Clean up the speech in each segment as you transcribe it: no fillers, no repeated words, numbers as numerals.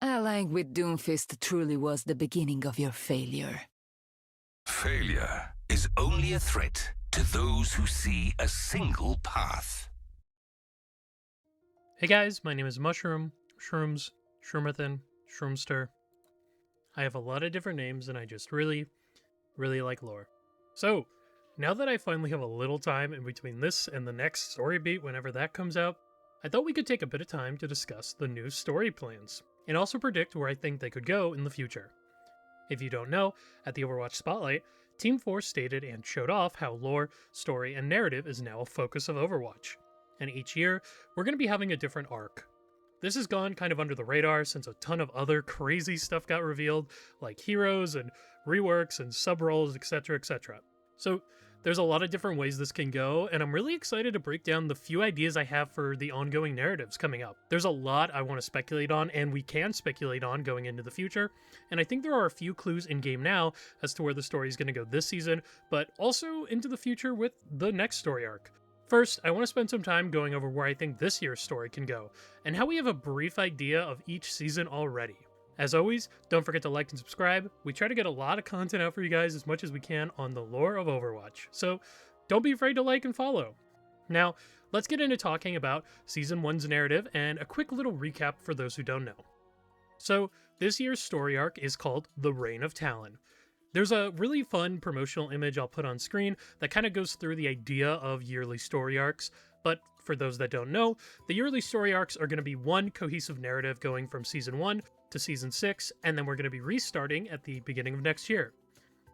Allying with Doomfist truly was the beginning of your failure. Failure is only a threat to those who see a single path. Hey guys, my name is Mushroom, Shrooms, Shroomathan, Shroomster. I have a lot of different names and I just really like lore. So, now that I finally have a little time in between this and the next story beat whenever that comes out, I thought we could take a bit of time to discuss the new story plans, and also predict where I think they could go in the future. If you don't know, at the Overwatch Spotlight, Team 4 stated and showed off how lore, story, and narrative is now a focus of Overwatch. And each year, we're going to be having a different arc. This has gone kind of under the radar since a ton of other crazy stuff got revealed, like heroes and reworks and sub-roles, etc, etc. So there's a lot of different ways this can go, and I'm really excited to break down the few ideas I have for the ongoing narratives coming up. There's a lot I want to speculate on, and we can speculate on going into the future, and I think there are a few clues in-game now as to where the story is going to go this season, but also into the future with the next story arc. First, I want to spend some time going over where I think this year's story can go, and how we have a brief idea of each season already. As always, don't forget to like and subscribe. We try to get a lot of content out for you guys as much as we can on the lore of Overwatch, so don't be afraid to like and follow. Now, let's get into talking about Season 1's narrative and a quick little recap for those who don't know. So, this year's story arc is called The Reign of Talon. There's a really fun promotional image I'll put on screen that kind of goes through the idea of yearly story arcs, but for those that don't know, the yearly story arcs are going to be one cohesive narrative going from Season 1 to Season 6, and then we're going to be restarting at the beginning of next year.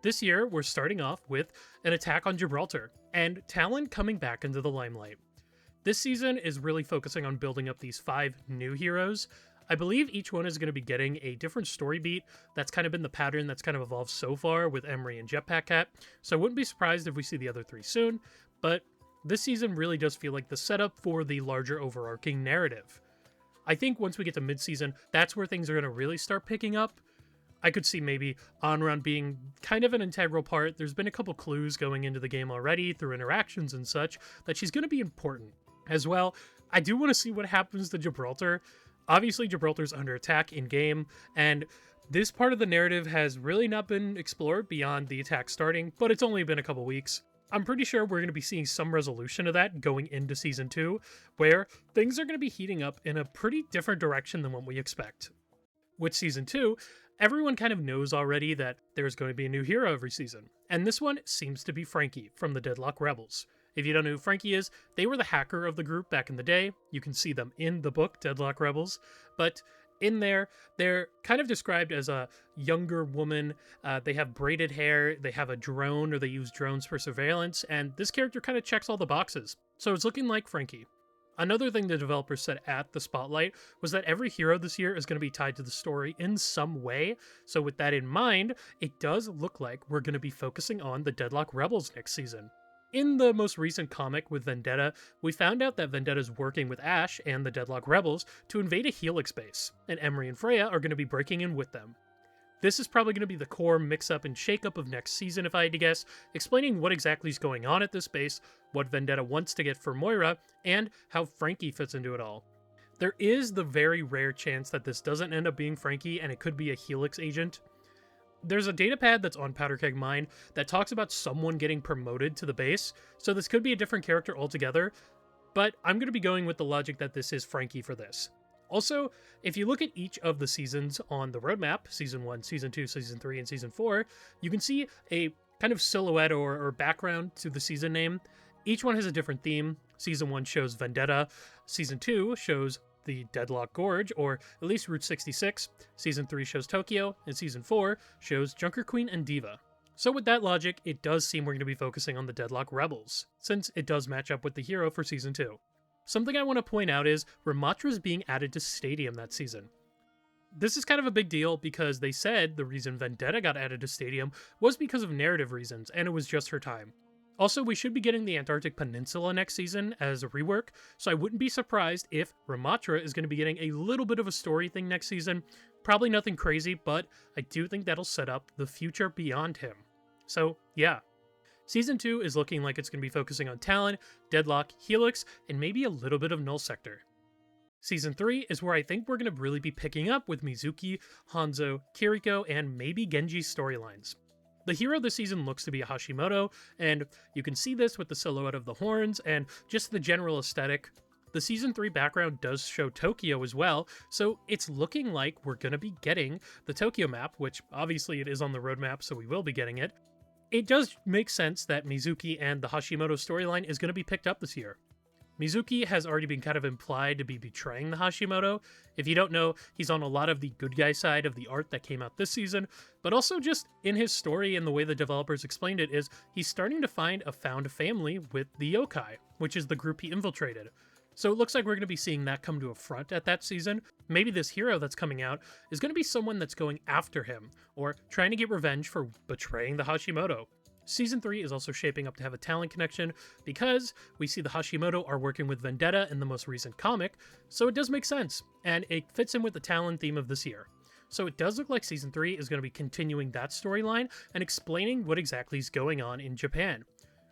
This year, we're starting off with an attack on Gibraltar, and Talon coming back into the limelight. This season is really focusing on building up these 5 new heroes. I believe each one is going to be getting a different story beat. That's kind of been the pattern that's kind of evolved so far with Emery and Jetpack Cat, so I wouldn't be surprised if we see the other 3 soon, but this season really does feel like the setup for the larger overarching narrative. I think once we get to mid-season, that's where things are going to really start picking up. I could see maybe Onrun being kind of an integral part. There's been a couple clues going into the game already through interactions and such that she's going to be important. As well, I do want to see what happens to Gibraltar. Obviously, Gibraltar's under attack in-game, and this part of the narrative has really not been explored beyond the attack starting, but it's only been a couple weeks. I'm pretty sure we're going to be seeing some resolution of that going into Season 2, where things are going to be heating up in a pretty different direction than what we expect. With Season 2, everyone kind of knows already that there's going to be a new hero every season, and this one seems to be Frankie from the Deadlock Rebels. If you don't know who Frankie is, they were the hacker of the group back in the day. You can see them in the book, Deadlock Rebels, but in there, they're kind of described as a younger woman. They have braided hair, they have a drone, or they use drones for surveillance, and this character kind of checks all the boxes. So it's looking like Frankie. Another thing the developers said at the Spotlight was that every hero this year is going to be tied to the story in some way. So with that in mind, it does look like we're going to be focusing on the Deadlock Rebels next season. In the most recent comic with Vendetta, we found out that Vendetta is working with Ashe and the Deadlock Rebels to invade a Helix base, and Emery and Freya are going to be breaking in with them. This is probably going to be the core mix-up and shake-up of next season if I had to guess, explaining what exactly is going on at this base, what Vendetta wants to get for Moira, and how Frankie fits into it all. There is the very rare chance that this doesn't end up being Frankie and it could be a Helix agent. There's a datapad that's on Powderkeg Mine that talks about someone getting promoted to the base, so this could be a different character altogether, but I'm going to be going with the logic that this is Frankie for this. Also, if you look at each of the seasons on the roadmap, Season 1, Season 2, Season 3, and Season 4, you can see a kind of silhouette or background to the season name. Each one has a different theme. Season 1 shows Vendetta, Season 2 shows the Deadlock Gorge, or at least Route 66, Season 3 shows Tokyo, and Season 4 shows Junker Queen and Diva. So with that logic, it does seem we're going to be focusing on the Deadlock Rebels, since it does match up with the hero for Season 2. Something I want to point out is Ramatra's being added to Stadium that season. This is kind of a big deal because they said the reason Vendetta got added to Stadium was because of narrative reasons, and it was just her time. Also, we should be getting the Antarctic Peninsula next season as a rework, so I wouldn't be surprised if Ramatra is going to be getting a little bit of a story thing next season. Probably nothing crazy, but I do think that'll set up the future beyond him. So, yeah. Season 2 is looking like it's going to be focusing on Talon, Deadlock, Helix, and maybe a little bit of Null Sector. Season 3 is where I think we're going to really be picking up with Mizuki, Hanzo, Kiriko, and maybe Genji's storylines. The hero this season looks to be a Hashimoto, and you can see this with the silhouette of the horns and just the general aesthetic. The Season 3 background does show Tokyo as well, so it's looking like we're going to be getting the Tokyo map, which obviously it is on the roadmap, so we will be getting it. It does make sense that Mizuki and the Hashimoto storyline is going to be picked up this year. Mizuki has already been kind of implied to be betraying the Hashimoto. If you don't know, he's on a lot of the good guy side of the art that came out this season, but also just in his story and the way the developers explained it is he's starting to find a found family with the yokai, which is the group he infiltrated. So it looks like we're going to be seeing that come to a front at that season. Maybe this hero that's coming out is going to be someone that's going after him, or trying to get revenge for betraying the Hashimoto. Season 3 is also shaping up to have a talent connection because we see the Hashimoto are working with Vendetta in the most recent comic, so it does make sense, and it fits in with the talent theme of this year. So it does look like Season 3 is going to be continuing that storyline and explaining what exactly is going on in Japan.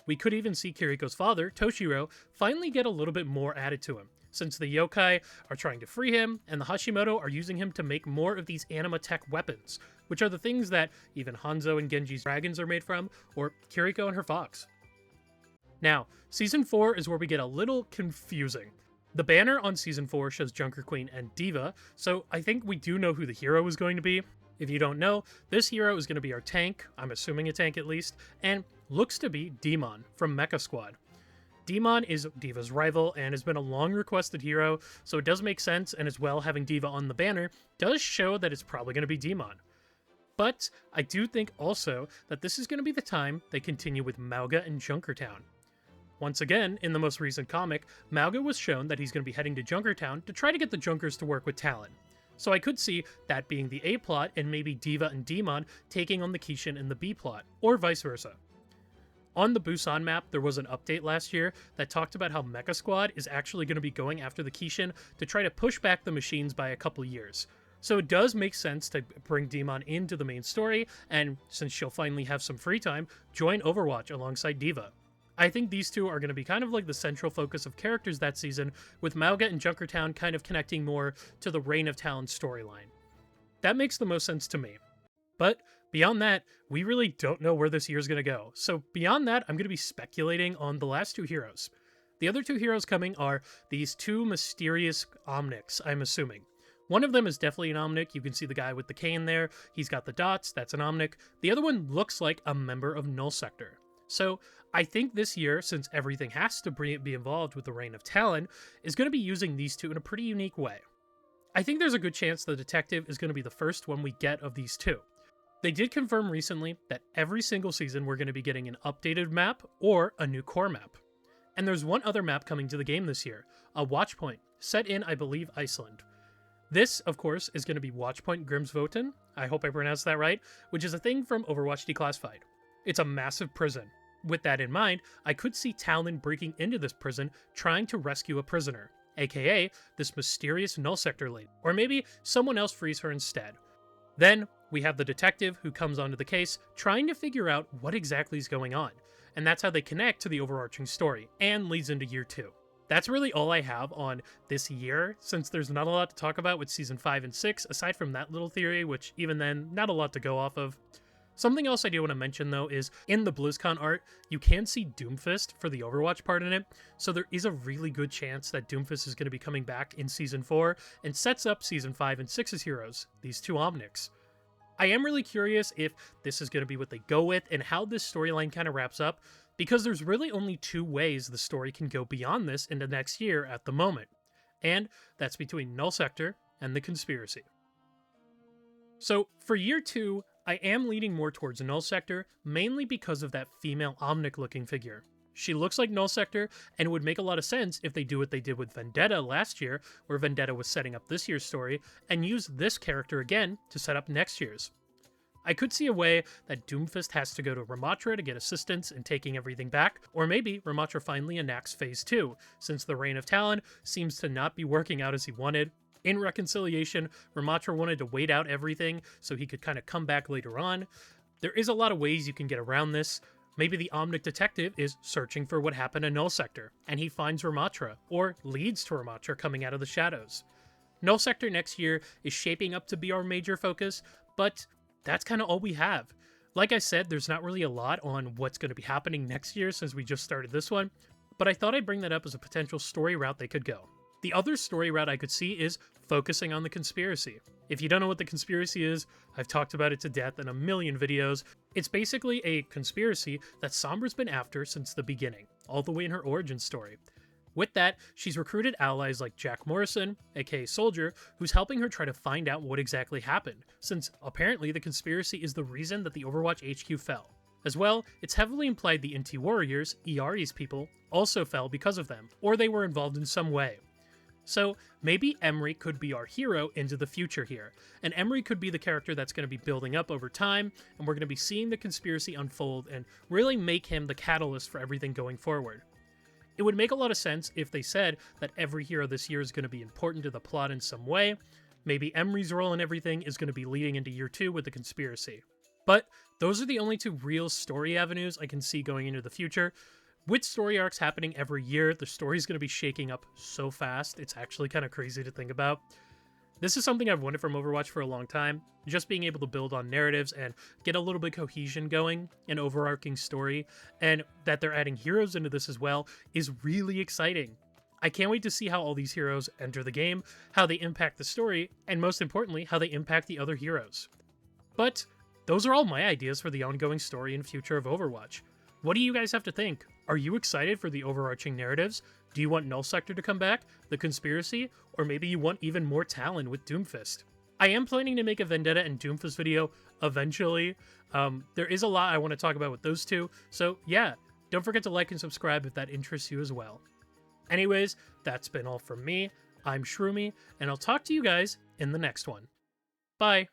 We could even see Kiriko's father, Toshiro, finally get a little bit more added to him, since the yokai are trying to free him, and the Hashimoto are using him to make more of these anima tech weapons, which are the things that even Hanzo and Genji's dragons are made from, or Kiriko and her fox. Now, Season 4 is where we get a little confusing. The banner on Season 4 shows Junker Queen and Diva, so I think we do know who the hero is going to be. If you don't know, this hero is going to be our tank, I'm assuming a tank at least, and looks to be Demon from Mecha Squad. Demon is Diva's rival and has been a long requested hero, so it does make sense, and as well having Diva on the banner does show that it's probably going to be Demon. But I do think also that this is going to be the time they continue with Mauga and Junkertown. Once again, in the most recent comic, Mauga was shown that he's going to be heading to Junkertown to try to get the Junkers to work with Talon. So I could see that being the A plot and maybe Diva and Demon taking on the Kishin in the B plot, or vice versa. On the Busan map, there was an update last year that talked about how Mecha Squad is actually going to be going after the Kishin to try to push back the machines by a couple years. So it does make sense to bring Demon into the main story, and since she'll finally have some free time, join Overwatch alongside Diva. I think these two are going to be kind of like the central focus of characters that season, with Mauga and Junkertown kind of connecting more to the Reign of Talon storyline. That makes the most sense to me. But beyond that, we really don't know where this year's going to go. So beyond that, I'm going to be speculating on the last two heroes. The other two heroes coming are these two mysterious Omnics, I'm assuming. One of them is definitely an Omnic. You can see the guy with the cane there. He's got the dots. That's an Omnic. The other one looks like a member of Null Sector. So I think this year, since everything has to be involved with the Reign of Talon, is going to be using these two in a pretty unique way. I think there's a good chance the detective is going to be the first one we get of these two. They did confirm recently that every single season we're going to be getting an updated map or a new core map. And there's one other map coming to the game this year, a Watchpoint, set in, I believe, Iceland. This, of course, is going to be Watchpoint Grimsvoten, I hope I pronounced that right, which is a thing from Overwatch Declassified. It's a massive prison. With that in mind, I could see Talon breaking into this prison trying to rescue a prisoner, aka this mysterious Null Sector lady, or maybe someone else frees her instead. Then, we have the detective who comes onto the case trying to figure out what exactly is going on, and that's how they connect to the overarching story, and leads into year 2. That's really all I have on this year, since there's not a lot to talk about with Season 5 and 6, aside from that little theory, which even then, not a lot to go off of. Something else I do want to mention though is, in the Blizzcon art, you can see Doomfist for the Overwatch part in it, so there is a really good chance that Doomfist is going to be coming back in Season 4, and sets up Season 5 and 6's heroes, these two Omnics. I am really curious if this is going to be what they go with, and how this storyline kind of wraps up, because there's really only two ways the story can go beyond this into next year at the moment, and that's between Null Sector and the Conspiracy. So for year 2, I am leaning more towards Null Sector, mainly because of that female Omnic looking figure. She looks like Null Sector, and it would make a lot of sense if they do what they did with Vendetta last year, where Vendetta was setting up this year's story, and use this character again to set up next year's. I could see a way that Doomfist has to go to Ramatra to get assistance in taking everything back, or maybe Ramatra finally enacts Phase 2, since the Reign of Talon seems to not be working out as he wanted. In Reconciliation, Ramatra wanted to wait out everything so he could kind of come back later on. There is a lot of ways you can get around this. Maybe the Omnic detective is searching for what happened in Null Sector, and he finds Ramatra, or leads to Ramatra coming out of the shadows. Null Sector next year is shaping up to be our major focus, but that's kind of all we have. Like I said, there's not really a lot on what's going to be happening next year since we just started this one, but I thought I'd bring that up as a potential story route they could go. The other story route I could see is focusing on the conspiracy. If you don't know what the conspiracy is, I've talked about it to death in a million videos. It's basically a conspiracy that Sombra's been after since the beginning, all the way in her origin story. With that, she's recruited allies like Jack Morrison, aka Soldier, who's helping her try to find out what exactly happened, since apparently the conspiracy is the reason that the Overwatch HQ fell. As well, it's heavily implied the Inti Warriors, Iari's people, also fell because of them, or they were involved in some way. So maybe Emery could be our hero into the future here, and Emery could be the character that's going to be building up over time, and we're going to be seeing the conspiracy unfold and really make him the catalyst for everything going forward. It would make a lot of sense if they said that every hero this year is going to be important to the plot in some way. Maybe Emery's role in everything is going to be leading into year 2 with the conspiracy. But those are the only 2 real story avenues I can see going into the future. With story arcs happening every year, the story's going to be shaking up so fast, it's actually kind of crazy to think about. This is something I've wanted from Overwatch for a long time, just being able to build on narratives and get a little bit of cohesion going, an overarching story, and that they're adding heroes into this as well is really exciting. I can't wait to see how all these heroes enter the game, how they impact the story, and most importantly, how they impact the other heroes. But those are all my ideas for the ongoing story and future of Overwatch. What do you guys have to think? Are you excited for the overarching narratives? Do you want Null Sector to come back, the conspiracy, or maybe you want even more Talon with Doomfist? I am planning to make a Vendetta and Doomfist video eventually. There is a lot I want to talk about with those 2, so yeah, don't forget to like and subscribe if that interests you as well. Anyways, that's been all from me. I'm Shroomy, and I'll talk to you guys in the next one. Bye!